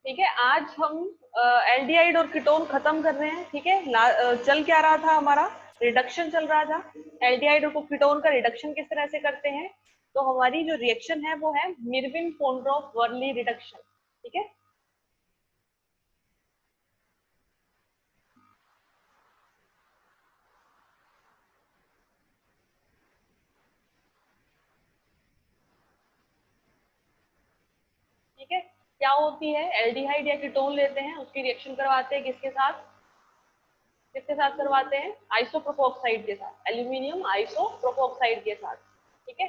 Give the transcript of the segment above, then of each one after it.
ठीक है, आज हम एल्डिहाइड और कीटोन खत्म कर रहे हैं। ठीक है, चल क्या रहा था हमारा, रिडक्शन चल रहा था। एल्डिहाइड और कीटोन का रिडक्शन किस तरह से करते हैं, तो हमारी जो रिएक्शन है वो है मिरविन पोंड्रोफ वर्ली रिडक्शन। ठीक है, ठीक है, क्या होती है, एल्डिहाइड या कीटोन लेते हैं, उसकी रिएक्शन करवाते हैं किसके साथ, किसके साथ करवाते हैं, आइसोप्रोपोक्साइड के साथ, एल्यूमिनियम आइसोप्रोपोक्साइड के साथ। ठीक है,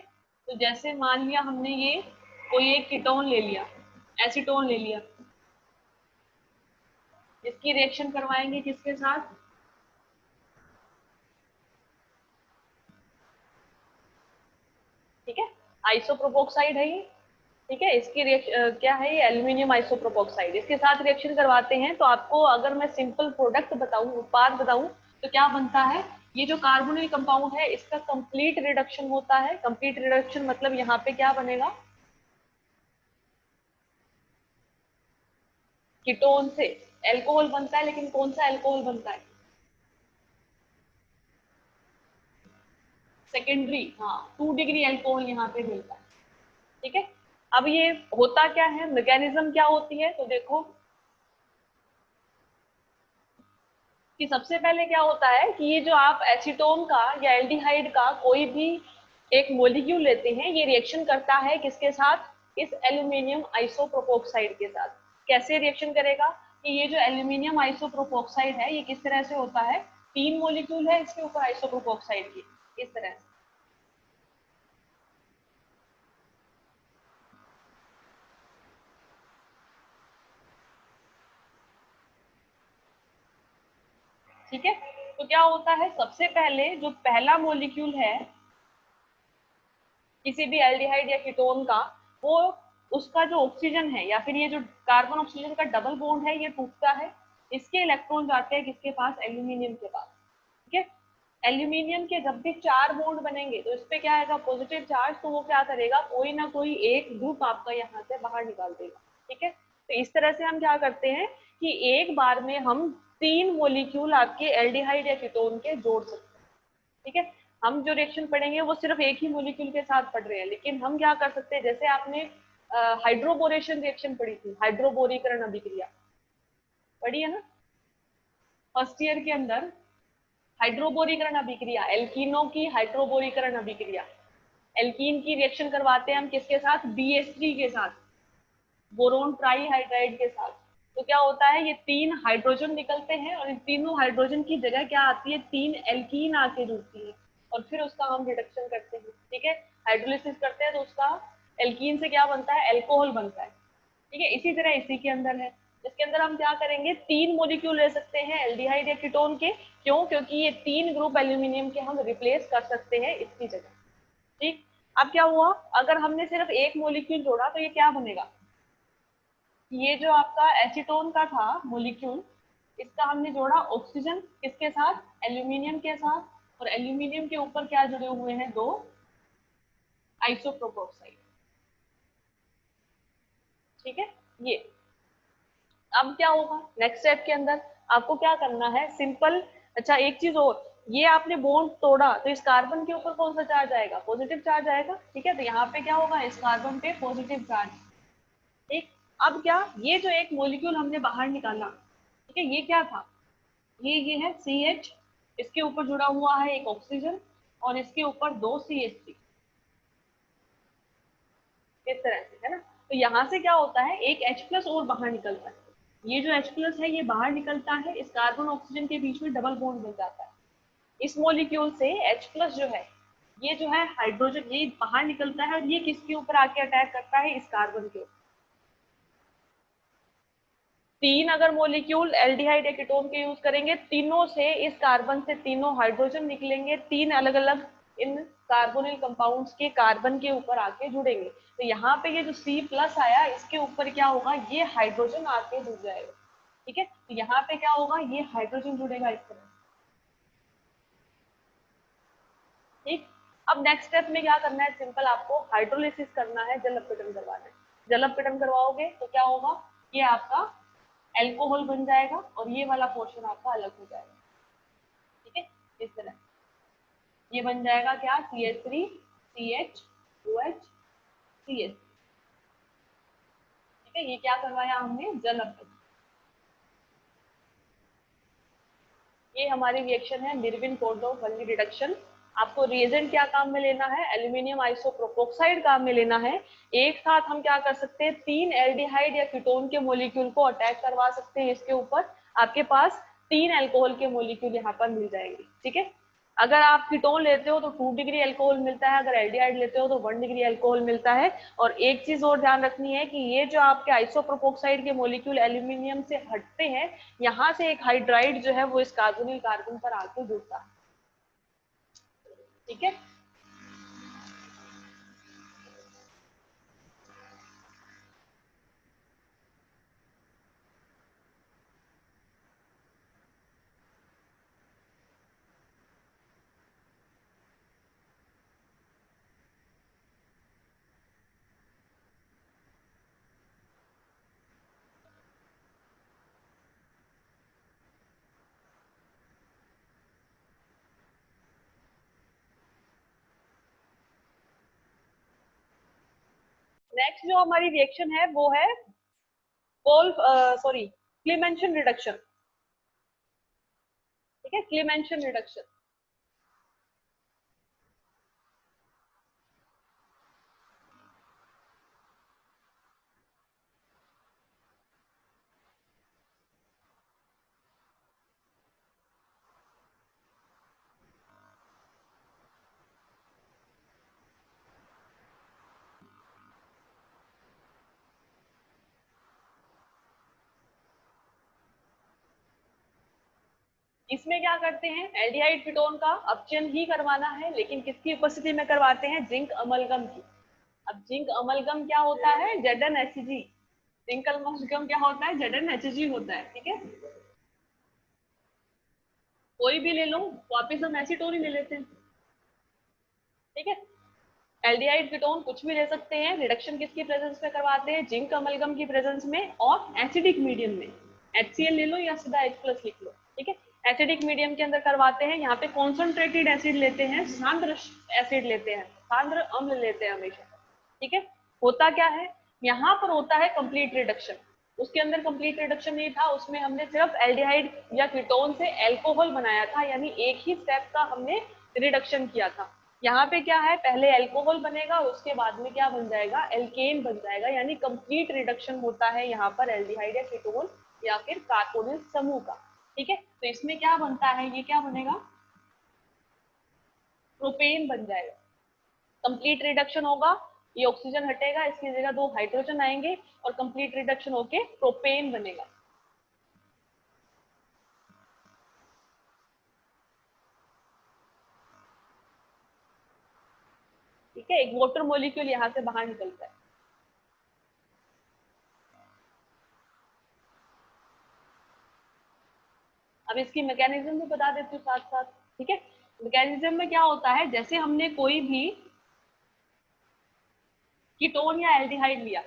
तो जैसे मान लिया हमने ये कोई एक कीटोन ले लिया, एसीटोन ले लिया, इसकी रिएक्शन करवाएंगे किसके साथ, ठीक है, आइसोप्रोपोक्साइड है ये। ठीक है, इसकी क्या है, ये एल्यूमिनियम आइसोप्रोपोक्साइड, इसके साथ रिएक्शन करवाते हैं। तो आपको अगर मैं सिंपल प्रोडक्ट बताऊं, उत्पाद बताऊं, तो क्या बनता है, ये जो कार्बोनिल कंपाउंड है इसका कंप्लीट रिडक्शन होता है। कंप्लीट रिडक्शन मतलब यहाँ पे क्या बनेगा, कीटोन से एल्कोहल बनता है, लेकिन कौन सा एल्कोहल बनता है, सेकेंडरी, हाँ, 2 डिग्री एल्कोहल यहाँ पे मिलता है। ठीक है, अब ये होता क्या है, मैकेनिज्म क्या होती है, तो देखो कि सबसे पहले क्या होता है कि ये जो आप एसीटोन का या एल्डिहाइड का कोई भी एक मोलिक्यूल लेते हैं, ये रिएक्शन करता है किसके साथ, इस एल्यूमिनियम आइसोप्रोपोक्साइड के साथ। कैसे रिएक्शन करेगा, कि ये जो एल्यूमिनियम आइसोप्रोपोक्साइड है ये किस तरह से होता है, 3 मोलिक्यूल है इसके ऊपर आइसोप्रोपोक्साइड की, इस तरह से। ठीक है, तो क्या होता है, सबसे पहले जो पहला मोलिक्यूल है किसी भी एल्डिहाइड या कीटोन का, वो उसका जो ऑक्सीजन है या फिर ये जो कार्बन ऑक्सीजन का डबल बॉन्ड है ये टूटता है, इसके इलेक्ट्रॉन जाते हैं किसके पास, एल्यूमिनियम के पास। ठीक है, एल्यूमिनियम के जब भी 4 बॉन्ड बनेंगे तो इस पे क्या आएगा, पॉजिटिव चार्ज, तो वो क्या करेगा, कोई ना कोई एक ग्रुप आपका यहाँ से बाहर निकाल देगा। ठीक है, तो इस तरह से हम क्या करते हैं कि एक बार में हम 3 मोलिक्यूल आपके एल्डिहाइड या कीटोन के जोड़ सकते हैं। ठीक है, हम जो रिएक्शन पढ़ेंगे वो सिर्फ एक ही मोलिक्यूल के साथ पढ़ रहे हैं, लेकिन हम क्या कर सकते हैं, जैसे आपने हाइड्रोबोरेशन रिएक्शन पढ़ी थी, हाइड्रोबोरीकरण अभिक्रिया पढ़ी है ना, फर्स्ट ईयर के अंदर। हाइड्रोबोरीकरण अभिक्रिया, एल्कीनों की हाइड्रोबोरीकरण अभिक्रिया, एल्कीन की रिएक्शन करवाते हैं हम किसके साथ, BH3 के साथ, बोरोन ट्राईहाइड्राइड के साथ। तो क्या होता है, ये 3 हाइड्रोजन निकलते हैं और इन तीनों हाइड्रोजन की जगह क्या आती है, 3 एल्कीन आके जुड़ती है, और फिर उसका हम रिडक्शन करते हैं। ठीक है, हाइड्रोलिसिस करते हैं तो उसका एल्कीन से क्या बनता है, एल्कोहल बनता है। ठीक है, इसी तरह इसी के अंदर है, इसके अंदर हम क्या करेंगे, 3 मोलिक्यूल ले सकते हैं एल्डिहाइड या कीटोन के। क्यों, क्योंकि ये 3 ग्रुप एल्यूमिनियम के हम रिप्लेस कर सकते हैं इसकी जगह। ठीक, अब क्या हुआ, अगर हमने सिर्फ एक मोलिक्यूल जोड़ा तो ये क्या बनेगा, ये जो आपका एसीटोन का था मोलिक्यूल, इसका हमने जोड़ा ऑक्सीजन किसके साथ, एल्यूमिनियम के साथ, और एल्यूमिनियम के ऊपर क्या जुड़े हुए हैं, 2 आइसोप्रोपोक्साइड। ठीक है, ये अब क्या होगा, नेक्स्ट स्टेप के अंदर आपको क्या करना है, सिंपल। अच्छा, एक चीज और, ये आपने बॉन्ड तोड़ा तो इस कार्बन के ऊपर कौन सा चार्ज आएगा, पॉजिटिव चार्ज आएगा। ठीक है, तो यहाँ पे क्या होगा, इस कार्बन पे पॉजिटिव चार्ज। ठीक, अब क्या, ये जो एक मोलिक्यूल हमने बाहर निकाला, ठीक है, ये क्या था, ये है CH, इसके ऊपर जुड़ा हुआ है एक ऑक्सीजन, और इसके ऊपर 2 CH3, इस तरह से, है ना। तो यहाँ से क्या होता है, एक H+ और बाहर निकलता है, ये जो H+ है ये बाहर निकलता है, इस कार्बन ऑक्सीजन के बीच में डबल बॉन्ड बन जाता है। इस मॉलिक्यूल से H+ जो है, ये जो है हाइड्रोजन, ये बाहर निकलता है, और ये किसके ऊपर आके अटैक करता है, इस कार्बन के ऊपर। 3 अगर मोलिक्यूल एल्डिहाइड या कीटोन के यूज करेंगे, तीनों से, इस कार्बन से तीनों हाइड्रोजन निकलेंगे, 3 अलग अलग इन कार्बोनिल कंपाउंड्स के कार्बन के ऊपर आके जुड़ेंगे। तो यहाँ पे ये जो C+ आया, इसके ऊपर क्या होगा, ये हाइड्रोजन आके जुड़ जाएगा। ठीक है, तो यहाँ पे क्या होगा, ये हाइड्रोजन जुड़ेगा इस तरह। ठीक, अब नेक्स्ट स्टेप में क्या करना है, सिंपल आपको हाइड्रोलिसिस करना है, जल अपघटन करवाना है। जल अपघटन करवाओगे तो क्या होगा, ये आपका एल्कोहल बन जाएगा और ये वाला पोर्शन आपका अलग हो जाएगा। ठीक है, इस तरह ये बन जाएगा क्या, CH3 CH2OH CS। ठीक है, ये क्या करवाया हमने, जल अपघटन। ये हमारी रिएक्शन है निर्विन कोर्डो-वल्ली रिडक्शन। आपको रिएजेंट क्या काम में लेना है, एल्यूमिनियम आइसोप्रोपोक्साइड काम में लेना है। एक साथ हम क्या कर सकते हैं, 3 एल्डिहाइड या कीटोन के मॉलिक्यूल को अटैक करवा सकते हैं इसके ऊपर। आपके पास 3 अल्कोहल के मॉलिक्यूल यहाँ पर मिल जाएंगे। ठीक है, अगर आप कीटोन लेते हो तो 2 डिग्री अल्कोहल मिलता है, अगर एल्डिहाइड लेते हो तो 1 डिग्री अल्कोहल मिलता है। और एक चीज और ध्यान रखनी है कि ये जो आपके आइसोप्रोपोक्साइड के मॉलिक्यूल एल्यूमिनियम से हटते हैं, यहाँ से एक हाइड्राइड जो है वो इस कार्बोनिल कार्बन पर आके जुड़ता है। ठीक है, नेक्स्ट जो हमारी रिएक्शन है वो है क्लीमेंशन रिडक्शन। ठीक है, क्लीमेंशन रिडक्शन। इसमें क्या करते हैं, एल्डिहाइड कीटोन का अपचयन ही करवाना है, लेकिन किसकी उपस्थिति में करवाते हैं, जिंक अमलगम की। अब जिंक अमलगम क्या होता है, ZnHg। जिंक अमलगम क्या होता है, ZnHg होता है। ठीक है, कोई भी ले लो, वापिस हम एसीटोन ही ले लेते हैं। ठीक है, एल्डिहाइड कीटोन कुछ भी ले सकते हैं, रिडक्शन किसकी प्रेजेंस में करवाते हैं, जिंक अमलगम की प्रेजेंस में और एसिडिक मीडियम में। HCl ले लो या सीधा H+ लिख लो। ठीक है, एसिडिक मीडियम के अंदर करवाते हैं। यहाँ पे कॉन्सेंट्रेटेड एसिड लेते हैं, सांद्र एसिड लेते हैं, सांद्र अम्ल लेते हैं हमेशा। ठीक है, होता क्या है, यहाँ पर होता है कंप्लीट रिडक्शन। उसके अंदर कंप्लीट रिडक्शन नहीं था, उसमें हमने सिर्फ एल्डिहाइड या कीटोन से एल्कोहल बनाया था, यानी एक ही स्टेप का हमने रिडक्शन किया था। यहाँ पे क्या है, पहले एल्कोहल बनेगा और उसके बाद में क्या बन जाएगा, एल्केन बन जाएगा, यानी कंप्लीट रिडक्शन होता है यहाँ पर एल्डिहाइड या कीटोन या फिर कार्बोनिल समूह का। ठीक है, तो इसमें क्या बनता है, ये क्या बनेगा, प्रोपेन बन जाएगा। कंप्लीट रिडक्शन होगा, ये ऑक्सीजन हटेगा, इसकी जगह 2 हाइड्रोजन आएंगे और कंप्लीट रिडक्शन होके प्रोपेन बनेगा। ठीक है, एक वाटर मॉलिक्यूल यहाँ से बाहर निकलता है। अब इसकी मैकेनिज्म भी बता देती हूँ साथ साथ। ठीक है, मैकेनिज्म में क्या होता है, जैसे हमने कोई भी कीटोन या एल्डिहाइड लिया,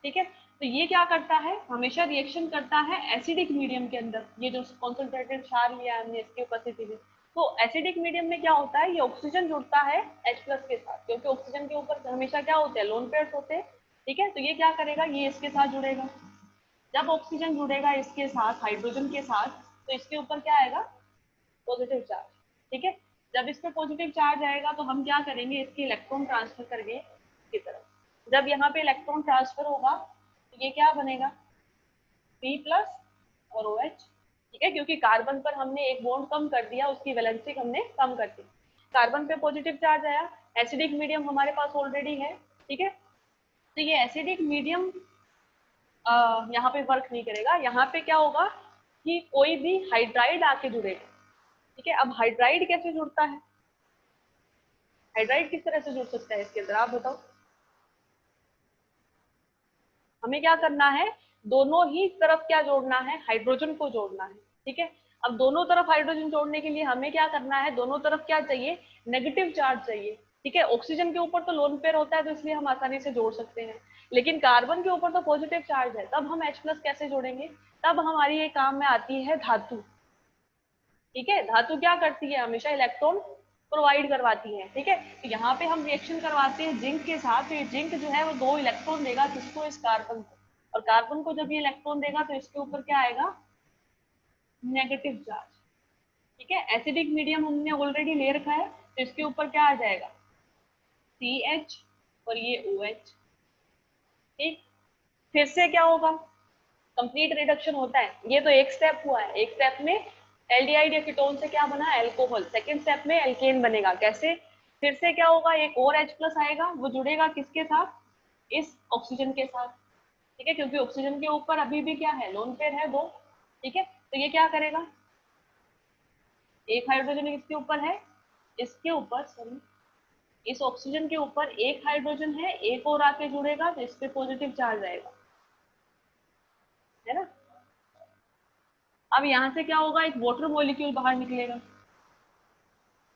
ठीक है, तो ये क्या करता है, हमेशा रिएक्शन करता है एसिडिक मीडियम के अंदर। ये जो कॉन्सेंट्रेटेड क्षार लिया हमने इसकी उपस्थिति में, तो एसिडिक मीडियम में क्या होता है, ये ऑक्सीजन जुड़ता है H+ के साथ, क्योंकि ऑक्सीजन के ऊपर हमेशा क्या होते हैं, लोन पेयर्स होते हैं। ठीक है, तो ये क्या करेगा, ये इसके साथ जुड़ेगा। जब ऑक्सीजन जुड़ेगा इसके साथ हाइड्रोजन के साथ, तो इसके ऊपर क्या आएगा, पॉजिटिव चार्ज। ठीक है, जब इस पे पॉजिटिव चार्ज आएगा तो हम क्या करेंगे, इसकी इलेक्ट्रॉन ट्रांसफर करेंगे इसकी तरफ। जब यहाँ पे इलेक्ट्रॉन ट्रांसफर होगा तो ये क्या बनेगा, C+ और OH। ठीक है, क्योंकि कार्बन पर हमने एक बॉन्ड कम कर दिया, उसकी वैलेंसी हमने कम कर दी। कार्बन पे पॉजिटिव चार्ज आया, एसिडिक मीडियम हमारे पास ऑलरेडी है। ठीक है, तो ये एसिडिक मीडियम यहाँ पे वर्क नहीं करेगा। यहाँ पे क्या होगा कि कोई भी हाइड्राइड आके जुड़ेगा। ठीक है, अब हाइड्राइड कैसे जुड़ता है, हाइड्राइड किस तरह से जुड़ सकता है इसके अंदर, आप बताओ। हमें क्या करना है, दोनों ही तरफ क्या जोड़ना है, हाइड्रोजन को जोड़ना है। ठीक है, अब दोनों तरफ हाइड्रोजन जोड़ने के लिए हमें क्या करना है, दोनों तरफ क्या चाहिए, नेगेटिव चार्ज चाहिए। ठीक है, ऑक्सीजन के ऊपर तो लोन पेयर होता है, तो इसलिए हम आसानी से जोड़ सकते हैं। लेकिन कार्बन के ऊपर तो पॉजिटिव चार्ज है, तब हम H प्लस कैसे जोड़ेंगे? तब हमारी ये काम में आती है धातु। ठीक है, धातु क्या करती है? हमेशा इलेक्ट्रॉन प्रोवाइड करवाती है। ठीक है, तो यहाँ पे हम रिएक्शन करवाते हैं जिंक के साथ, तो ये जिंक जो है वो 2 इलेक्ट्रॉन देगा किसको? इस कार्बन को। और कार्बन को जब ये इलेक्ट्रॉन देगा तो इसके ऊपर क्या आएगा? Negative charge. ठीक है, एसिडिक मीडियम हमने ऑलरेडी ले रखा है, तो इसके ऊपर क्या आ जाएगा? CH और ये OH। ठीक, फिर से क्या होगा? कंप्लीट रिडक्शन होता है। ये तो एक स्टेप हुआ है, एक स्टेप में एल्डिहाइड या कीटोन से क्या बना? अल्कोहल। सेकंड स्टेप में एल्केन बनेगा। कैसे? फिर से क्या होगा? एक और H प्लस आएगा, वो जुड़ेगा किसके साथ? इस ऑक्सीजन के साथ। ठीक है, क्योंकि ऑक्सीजन के ऊपर अभी भी क्या है? लोन पेयर है 2। ठीक है, तो ये क्या करेगा? एक हाइड्रोजन किसके ऊपर है? इसके ऊपर, सॉरी, इस ऑक्सीजन के ऊपर एक हाइड्रोजन है, एक और आके जुड़ेगा तो इस पे पॉजिटिव चार्ज आएगा, है ना। अब यहाँ से क्या होगा? एक वाटर मॉलिक्यूल बाहर निकलेगा,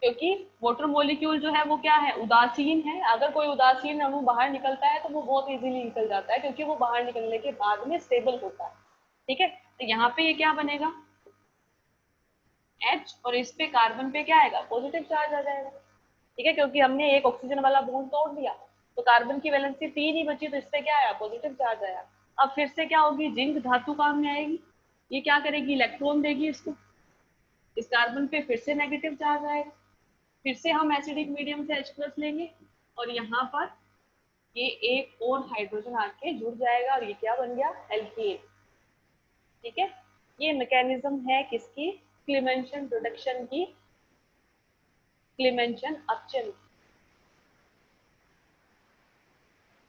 क्योंकि वाटर मॉलिक्यूल जो है वो क्या है? उदासीन है। अगर कोई उदासीन अणु बाहर निकलता है तो वो बहुत इजीली निकल जाता है, क्योंकि वो बाहर निकलने के बाद में स्टेबल होता है। ठीक है, तो यहाँ पे ये क्या बनेगा? H, और इस पे कार्बन पे क्या आएगा? पॉजिटिव चार्ज आ जाएगा। ठीक है, क्योंकि हमने एक ऑक्सीजन वाला बॉन्ड तोड़ दिया, तो कार्बन की वैलेंसी 3 ही बची, तो इस पे क्या आया? पॉजिटिव चार्ज आया। अब फिर से क्या होगी? जिंक धातु काम में आएगी। ये क्या करेगी? इलेक्ट्रॉन देगी इसको, इस कार्बन पे फिर से नेगेटिव चार्ज आएगा। फिर से हम एसिडिक मीडियम से H प्लस लेंगे, और यहाँ पर ये एक और हाइड्रोजन आके जुड़ जाएगा, और ये क्या बन गया? एल्केन। ठीक है, ये मैकेनिज्म है किसकी? क्लीमेंशन प्रोडक्शन की, क्लीमेंशन अपचन,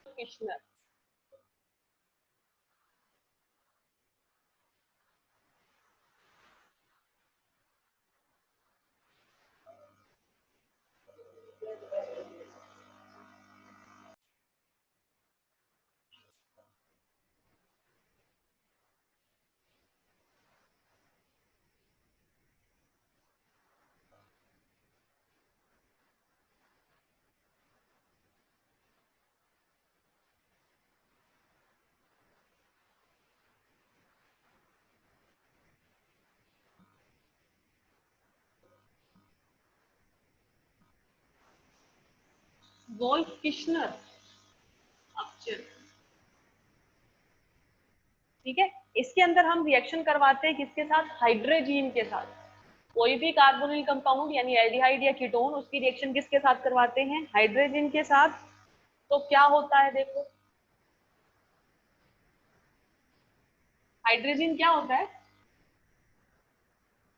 किश्नर। वोल्फ किश्नर अपचन। ठीक है, इसके अंदर हम रिएक्शन करवाते हैं किसके साथ? हाइड्रोजीन के साथ। कोई भी कार्बोनिल कंपाउंड यानी एल्डिहाइड या कीटोन, उसकी रिएक्शन किसके साथ करवाते हैं? हाइड्रोजन के साथ। तो क्या होता है? देखो, हाइड्रोजन क्या होता है?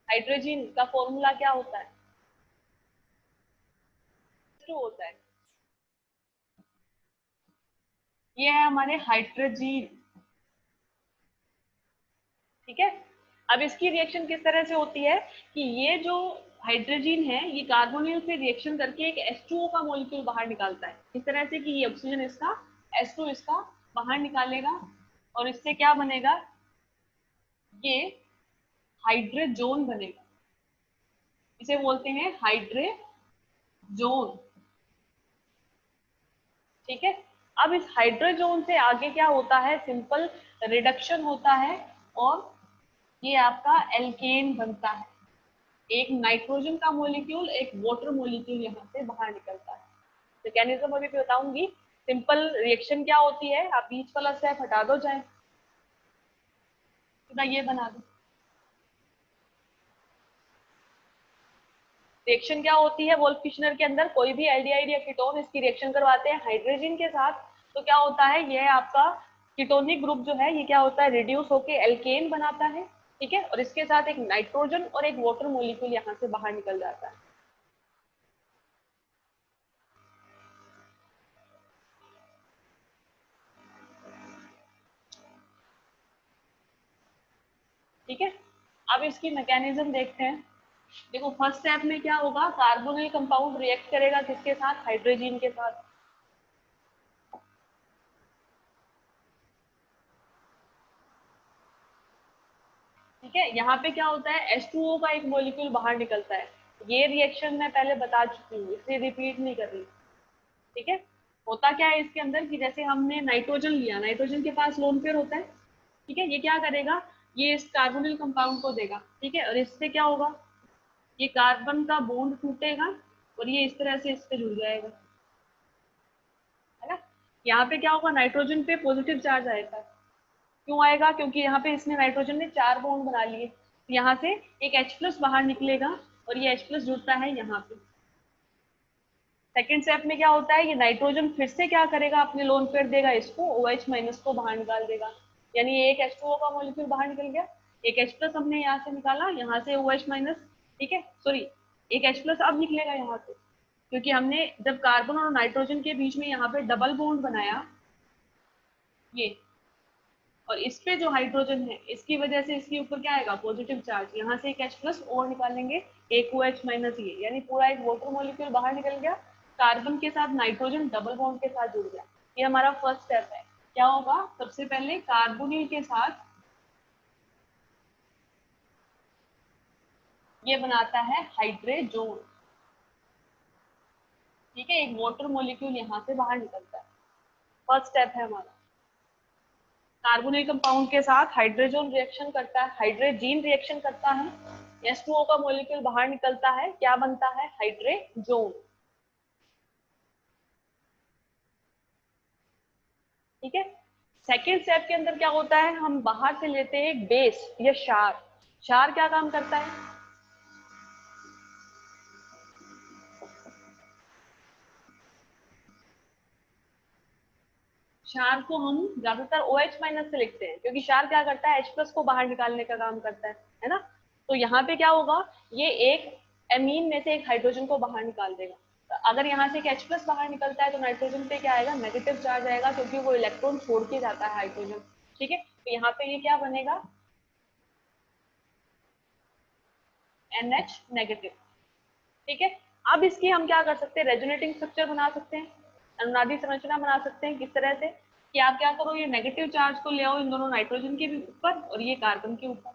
हाइड्रोजन का फॉर्मूला क्या होता है? टू होता है। ये है हमारे हाइड्रोजन। ठीक है, अब इसकी रिएक्शन किस तरह से होती है कि ये जो हाइड्रोजन है ये कार्बोनिल से रिएक्शन करके एक H2O का मॉलिक्यूल बाहर निकालता है, इस तरह से कि ये ऑक्सीजन इसका, H2 इसका बाहर निकालेगा, और इससे क्या बनेगा? ये हाइड्रोजोन बनेगा। इसे बोलते हैं हाइड्रोजोन। ठीक है, अब इस हाइड्रोजोन से आगे क्या होता है? सिंपल रिडक्शन होता है, और ये आपका एल्केन बनता है। एक नाइट्रोजन का मॉलिक्यूल, एक वाटर मॉलिक्यूल यहाँ से बाहर निकलता है। मैकेनिज्म अभी बताऊंगी। सिंपल रिएक्शन क्या होती है? आप बीच वाला स्टेप हटा दो, चाहे सीधा ये बना दो। रिएक्शन क्या होती है? वोल्फ किश्नर के अंदर कोई भी एल्डिहाइड या कीटोन, इसकी रिएक्शन करवाते हैं हाइड्रोजन के साथ, तो क्या होता है? ये आपका कीटोनिक ग्रुप जो है ये क्या होता है? रिड्यूस होके एल्केन बनाता है। ठीक है, और इसके साथ एक नाइट्रोजन और एक वाटर मॉलिक्यूल यहाँ से बाहर निकल जाता है। ठीक है, अब इसकी मैकेनिज्म देखते हैं। देखो, फर्स्ट स्टेप में क्या होगा? कार्बोनिल कंपाउंड रिएक्ट करेगा किसके साथ? हाइड्रोजन के साथ। ठीक है, यहाँ पे क्या होता है? H2O का एक मॉलिक्यूल बाहर निकलता है। ये रिएक्शन मैं पहले बता चुकी हूँ, इसे रिपीट नहीं कर रही। ठीक है, होता क्या है इसके अंदर कि जैसे हमने नाइट्रोजन लिया, नाइट्रोजन के पास लोन पेयर होता है, ठीक है, ये क्या करेगा, ये इस कार्बोनिल कंपाउंड को देगा, ठीक है, और इससे क्या होगा, ये कार्बन का बॉन्ड टूटेगा और ये इस तरह से इससे जुड़ जाएगा, है ना। यहाँ पे क्या होगा, नाइट्रोजन पे पॉजिटिव चार्ज आएगा। क्यों आएगा, क्योंकि यहाँ पे इसने नाइट्रोजन ने 4 बॉन्ड बना लिए, तो यहाँ से एक H+ बाहर निकलेगा और ये H+ जुड़ता है यहाँ पे। सेकेंड स्टेप में क्या होता है, ये नाइट्रोजन फिर से क्या करेगा, अपने लोन पेयर देगा इसको, OH- को बाहर निकाल देगा, यानी एक H2O का मॉलिक्यूल बाहर निकल गया, एक H+ हमने यहाँ से निकाला, यहाँ से OH-, ठीक है, सॉरी, एक H+ अब निकलेगा यहाँ से, क्योंकि हमने जब कार्बन और नाइट्रोजन के बीच में यहाँ पे डबल बॉन्ड बनाया, ये, और इस पे जो हाइड्रोजन है इसकी वजह से इसके ऊपर क्या आएगा, पॉजिटिव चार्ज, यहाँ से एक H+ और निकालेंगे, एक OH- ये, यानी पूरा एक वाटर मॉलिक्यूल बाहर निकल गया, कार्बन के साथ नाइट्रोजन डबल बॉन्ड के साथ जुड़ गया। ये हमारा फर्स्ट स्टेप है। क्या होगा, सबसे पहले कार्बोनिल के साथ ये बनाता है हाइड्रोजन, ठीक है, एक वाटर मॉलिक्यूल यहाँ से बाहर निकलता है, फर्स्ट स्टेप है हमारा। कार्बोनिल कंपाउंड के साथ हाइड्रोजन रिएक्शन करता है, हाइड्रोजीन रिएक्शन करता है, H2O का मॉलिक्यूल बाहर निकलता है, क्या बनता है, हाइड्रोजन, ठीक है। सेकेंड स्टेप के अंदर क्या होता है, हम बाहर से लेते हैं एक बेस या क्षार। क्षार क्या काम करता है, क्षार को हम ज्यादातर OH- से लिखते हैं, क्योंकि क्षार क्या करता है, H+ को बाहर निकालने का काम करता है ना। तो यहाँ पे क्या होगा, ये एक एमीन में से एक हाइड्रोजन को बाहर निकाल देगा, तो अगर यहाँ से एक H+ बाहर निकलता है तो नाइट्रोजन पे क्या आएगा, नेगेटिव चार्ज आएगा, क्योंकि वो इलेक्ट्रॉन छोड़ के जाता है हाइड्रोजन, ठीक है। तो यहाँ पे ये क्या बनेगा, NH-, ठीक है। अब इसकी हम क्या कर सकते हैं, रेजोनेटिंग स्ट्रक्चर बना सकते हैं, अनुनादी संरचना बना सकते हैं, किस तरह से, कि आप क्या करो, ये नेगेटिव चार्ज को ले आओ इन दोनों नाइट्रोजन के भी ऊपर और ये कार्बन के ऊपर,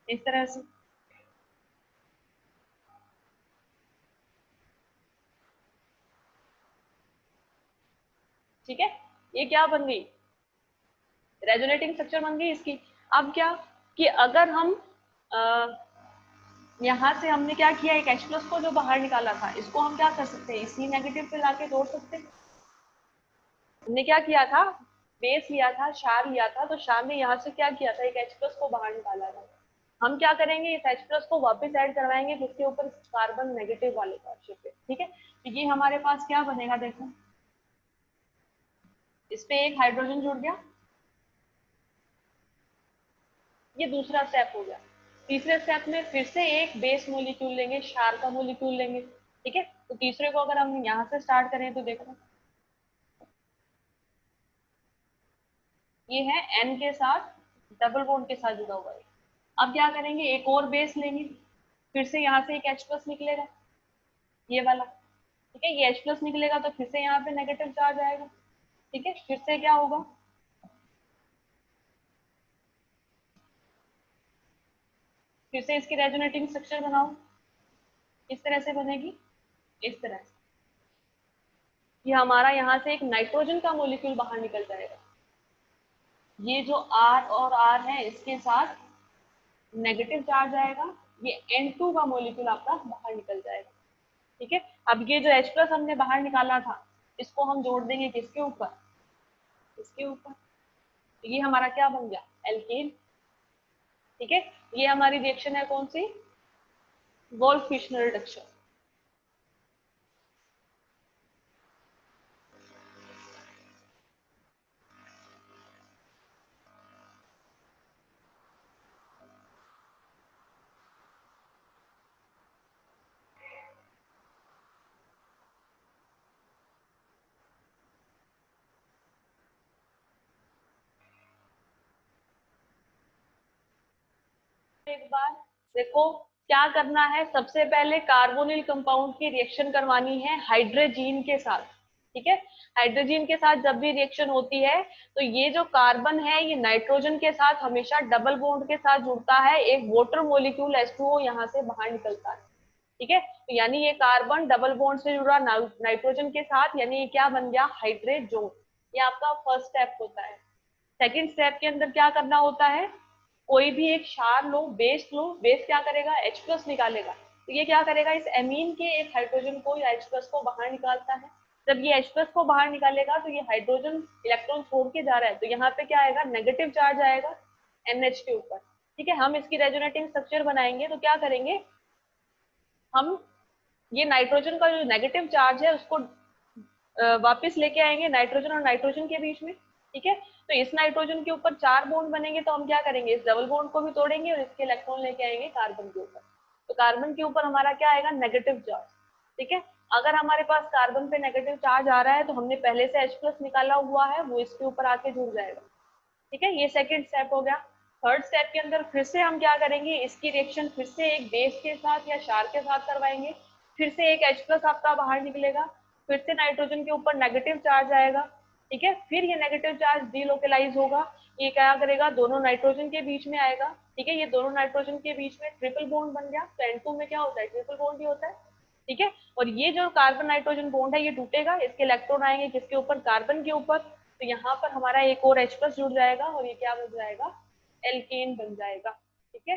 इस तरह से, ठीक है। ये क्या बन गई, रेजोनेटिंग स्ट्रक्चर बन गई इसकी। अब क्या, कि अगर हम यहाँ से हमने क्या किया, एक H+ को जो बाहर निकाला था, इसको हम क्या कर सकते हैं, इसी नेगेटिव पे लाके जोड़ सकते हैं। हमने क्या किया था, बेस लिया था, क्षार लिया था, तो क्षार ने यहाँ से क्या किया था, एक H+ को बाहर निकाला था। हम क्या करेंगे, इस H+ को वापस ऐड करवाएंगे जिसके ऊपर कार्बन नेगेटिव वाले पार्शियल पे, ठीक है। तो ये हमारे पास क्या बनेगा, देखो, इस पे एक हाइड्रोजन जुड़ गया, ये दूसरा स्टेप हो गया। तीसरे स्टेप में फिर से एक बेस मॉलिक्यूल लेंगे, क्षार का मॉलिक्यूल लेंगे, ठीक है। तो तीसरे को अगर हम यहाँ से स्टार्ट करें तो देखो, ये है N के साथ डबल बॉन्ड के साथ जुड़ा हुआ है। अब क्या करेंगे, एक और बेस लेंगे, फिर से यहाँ से एक H+ निकलेगा, ये वाला, ठीक है, ये H+ निकलेगा तो फिर से यहाँ पे नेगेटिव चार्ज आएगा, ठीक है। फिर से क्या होगा, फिर से इसकी रेजोनेटिंग स्ट्रक्चर बनाओ, किस तरह से बनेगी, इस तरह से, ये हमारा यहाँ से एक नाइट्रोजन का मॉलिक्यूल बाहर निकल जाएगा, ये जो R और R है इसके साथ नेगेटिव चार्ज आएगा, ये N2 का मॉलिक्यूल आपका बाहर निकल जाएगा, ठीक है। अब ये जो H+ हमने बाहर निकाला था, इसको हम जोड़ देंगे किसके ऊपर, इसके ऊपर, तो ये हमारा क्या बन गया, एल्केन, ठीक है। ये हमारी रिएक्शन है कौन सी, वोल्फ-फिश्नर रिडक्शन। एक बार देखो, क्या करना है, सबसे पहले कार्बोनिल कंपाउंड की रिएक्शन करवानी है हाइड्रोजीन के साथ, ठीक है। हाइड्रोजीन के साथ जब भी रिएक्शन होती है तो ये जो कार्बन है ये नाइट्रोजन के साथ हमेशा डबल बॉन्ड के साथ जुड़ता है, एक वाटर मॉलिक्यूल H2O यहाँ से बाहर निकलता है, ठीक है। तो यानी ये कार्बन डबल बॉन्ड से जुड़ा नाइट्रोजन के साथ, यानी ये क्या बन गया, हाइड्रेट जोन। ये आपका फर्स्ट स्टेप होता है। सेकंड स्टेप के अंदर क्या करना होता है, कोई भी एक क्षार लो, बेस लो, बेस क्या करेगा, H+ निकालेगा। तो ये क्या करेगा, इस एमीन के एक हाइड्रोजन को या H+ को बाहर निकालता है। जब ये H+ को बाहर निकालेगा तो ये हाइड्रोजन इलेक्ट्रॉन छोड़ के जा रहा है, तो यहाँ पे क्या आएगा, नेगेटिव चार्ज आएगा NH के ऊपर। ठीक है, हम इसकी रेजोनेटिंग स्ट्रक्चर बनाएंगे तो क्या करेंगे, हम ये नाइट्रोजन का जो नेगेटिव चार्ज है उसको वापस लेके आएंगे नाइट्रोजन और नाइट्रोजन के बीच में। ठीक है, तो इस नाइट्रोजन के ऊपर 4 बॉन्ड बनेंगे, तो हम क्या करेंगे, इस डबल बॉन्ड को भी तोड़ेंगे और इसके इलेक्ट्रॉन लेके आएंगे कार्बन के ऊपर। तो कार्बन के ऊपर हमारा क्या आएगा, नेगेटिव चार्ज। ठीक है, अगर हमारे पास कार्बन पे नेगेटिव चार्ज आ रहा है तो हमने पहले से H+ निकाला हुआ है, वो इसके ऊपर आके जुड़ जाएगा। ठीक है, ये सेकंड स्टेप हो गया। थर्ड स्टेप के अंदर फिर से हम क्या करेंगे, इसकी रिएक्शन फिर से एक बेस के साथ या क्षार के साथ करवाएंगे। फिर से एक H+ आपका बाहर निकलेगा, फिर से नाइट्रोजन के ऊपर नेगेटिव चार्ज आएगा। ठीक है, फिर ये नेगेटिव चार्ज डीलोकलाइज होगा, ये क्या करेगा, दोनों नाइट्रोजन के बीच में आएगा। ठीक है, ये दोनों नाइट्रोजन के बीच में ट्रिपल बॉन्ड बन गया। तो N2 में क्या होता है, ट्रिपल बॉन्ड भी होता है। ठीक है, और ये जो कार्बन नाइट्रोजन बॉन्ड है ये टूटेगा, इसके इलेक्ट्रॉन आएंगे किसके ऊपर, कार्बन के ऊपर। तो यहाँ पर हमारा एक और H+ जुड़ जाएगा और ये क्या बन जाएगा, एल्केन बन जाएगा। ठीक है,